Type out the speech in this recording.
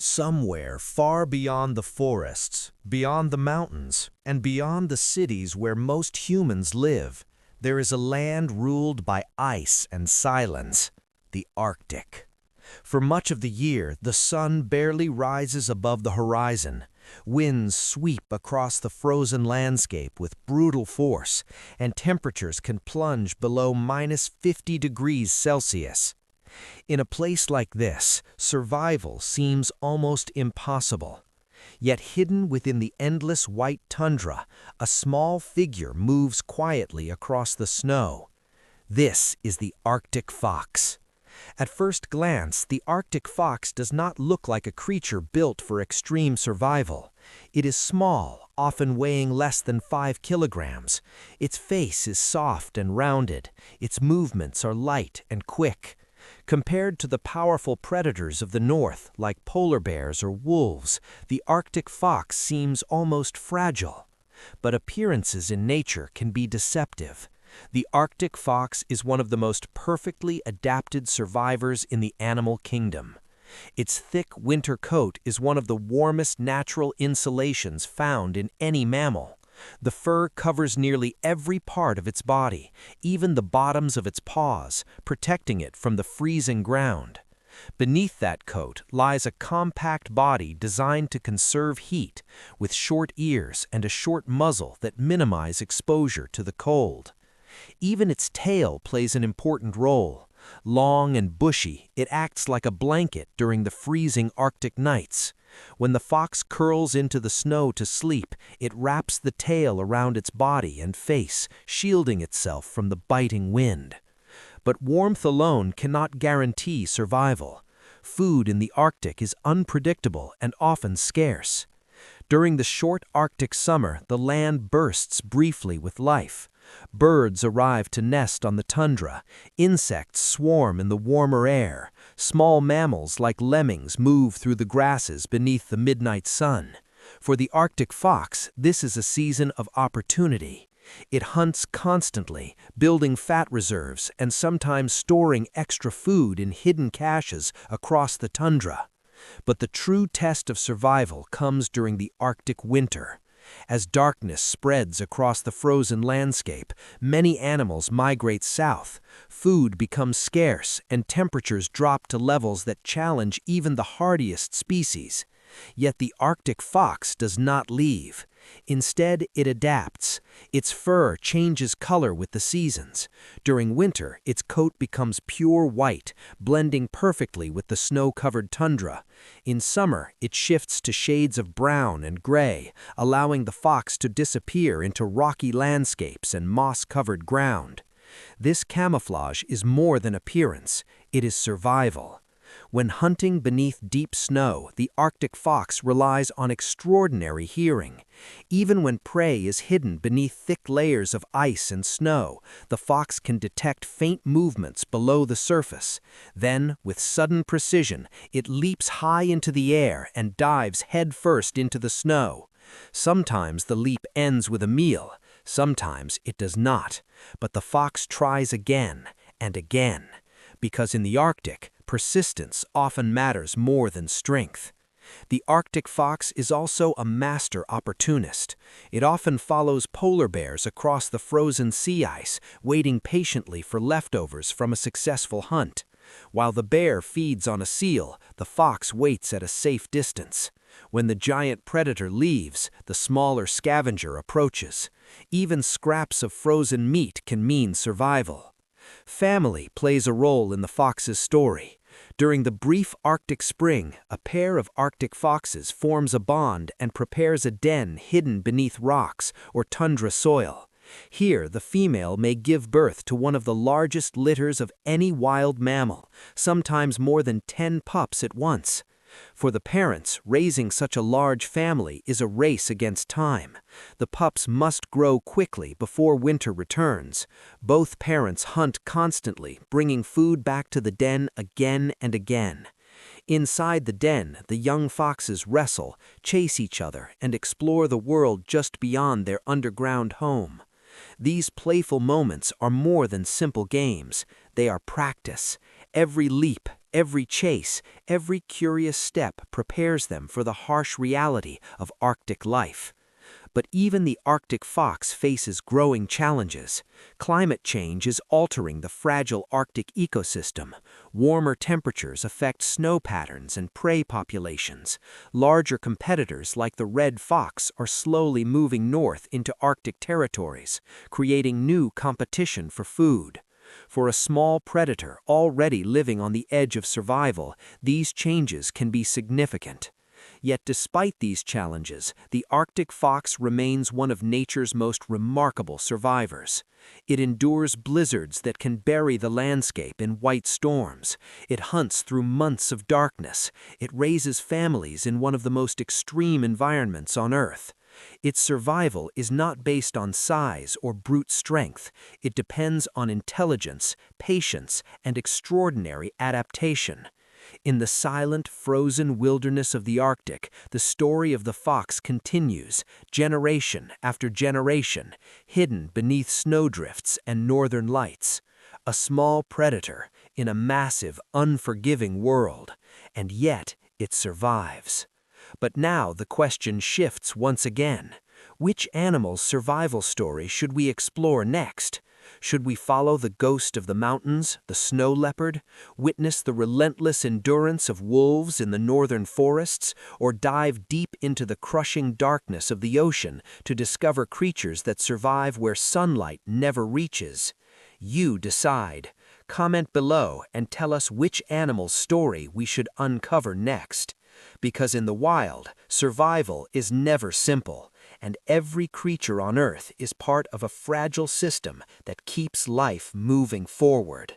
Somewhere far beyond the forests, beyond the mountains, and beyond the cities where most humans live, there is a land ruled by ice and silence, the Arctic. For much of the year, the sun barely rises above the horizon. Winds sweep across the frozen landscape with brutal force, and temperatures can plunge below -50 degrees Celsius. In a place like this, survival seems almost impossible. Yet hidden within the endless white tundra, a small figure moves quietly across the snow. This is the Arctic fox. At first glance, the Arctic fox does not look like a creature built for extreme survival. It is small, often weighing less than 5 kilograms. Its face is soft and rounded. Its movements are light and quick. Compared to the powerful predators of the north, like polar bears or wolves, the Arctic fox seems almost fragile. But appearances in nature can be deceptive. The Arctic fox is one of the most perfectly adapted survivors in the animal kingdom. Its thick winter coat is one of the warmest natural insulations found in any mammal. The fur covers nearly every part of its body, even the bottoms of its paws, protecting it from the freezing ground. Beneath that coat lies a compact body designed to conserve heat, with short ears and a short muzzle that minimize exposure to the cold. Even its tail plays an important role. Long and bushy, it acts like a blanket during the freezing Arctic nights. When the fox curls into the snow to sleep, it wraps the tail around its body and face, shielding itself from the biting wind. But warmth alone cannot guarantee survival. Food in the Arctic is unpredictable and often scarce. During the short Arctic summer, the land bursts briefly with life. Birds arrive to nest on the tundra, insects swarm in the warmer air, small mammals like lemmings move through the grasses beneath the midnight sun. For the Arctic fox, this is a season of opportunity. It hunts constantly, building fat reserves and sometimes storing extra food in hidden caches across the tundra. But the true test of survival comes during the Arctic winter. As darkness spreads across the frozen landscape, many animals migrate south. Food becomes scarce, and temperatures drop to levels that challenge even the hardiest species. Yet the Arctic fox does not leave. Instead, it adapts. Its fur changes color with the seasons. During winter, its coat becomes pure white, blending perfectly with the snow-covered tundra. In summer, it shifts to shades of brown and gray, allowing the fox to disappear into rocky landscapes and moss-covered ground. This camouflage is more than appearance, it is survival. When hunting beneath deep snow, the Arctic fox relies on extraordinary hearing. Even when prey is hidden beneath thick layers of ice and snow, the fox can detect faint movements below the surface. Then, with sudden precision, it leaps high into the air and dives headfirst into the snow. Sometimes the leap ends with a meal, sometimes it does not, but the fox tries again and again. Because in the Arctic, persistence often matters more than strength. The Arctic fox is also a master opportunist. It often follows polar bears across the frozen sea ice, waiting patiently for leftovers from a successful hunt. While the bear feeds on a seal, the fox waits at a safe distance. When the giant predator leaves, the smaller scavenger approaches. Even scraps of frozen meat can mean survival. Family plays a role in the fox's story. During the brief Arctic spring, a pair of Arctic foxes forms a bond and prepares a den hidden beneath rocks or tundra soil. Here, the female may give birth to one of the largest litters of any wild mammal, sometimes more than 10 pups at once. For the parents, raising such a large family is a race against time. The pups must grow quickly before winter returns. Both parents hunt constantly, bringing food back to the den again and again. Inside the den, the young foxes wrestle, chase each other, and explore the world just beyond their underground home. These playful moments are more than simple games. They are practice. Every leap, Every chase, every curious step prepares them for the harsh reality of Arctic life. But even the Arctic fox faces growing challenges. Climate change is altering the fragile Arctic ecosystem. Warmer temperatures affect snow patterns and prey populations. Larger competitors like the red fox are slowly moving north into Arctic territories, creating new competition for food. For a small predator already living on the edge of survival, these changes can be significant. Yet despite these challenges, the Arctic fox remains one of nature's most remarkable survivors. It endures blizzards that can bury the landscape in white storms. It hunts through months of darkness. It raises families in one of the most extreme environments on Earth. Its survival is not based on size or brute strength. It depends on intelligence, patience, and extraordinary adaptation. In the silent, frozen wilderness of the Arctic, the story of the fox continues, generation after generation, hidden beneath snowdrifts and northern lights. A small predator in a massive, unforgiving world, and yet it survives. But now the question shifts once again. Which animal's survival story should we explore next? Should we follow the ghost of the mountains, the snow leopard, witness the relentless endurance of wolves in the northern forests, or dive deep into the crushing darkness of the ocean to discover creatures that survive where sunlight never reaches? You decide. Comment below and tell us which animal's story we should uncover next. Because in the wild, survival is never simple, and every creature on Earth is part of a fragile system that keeps life moving forward.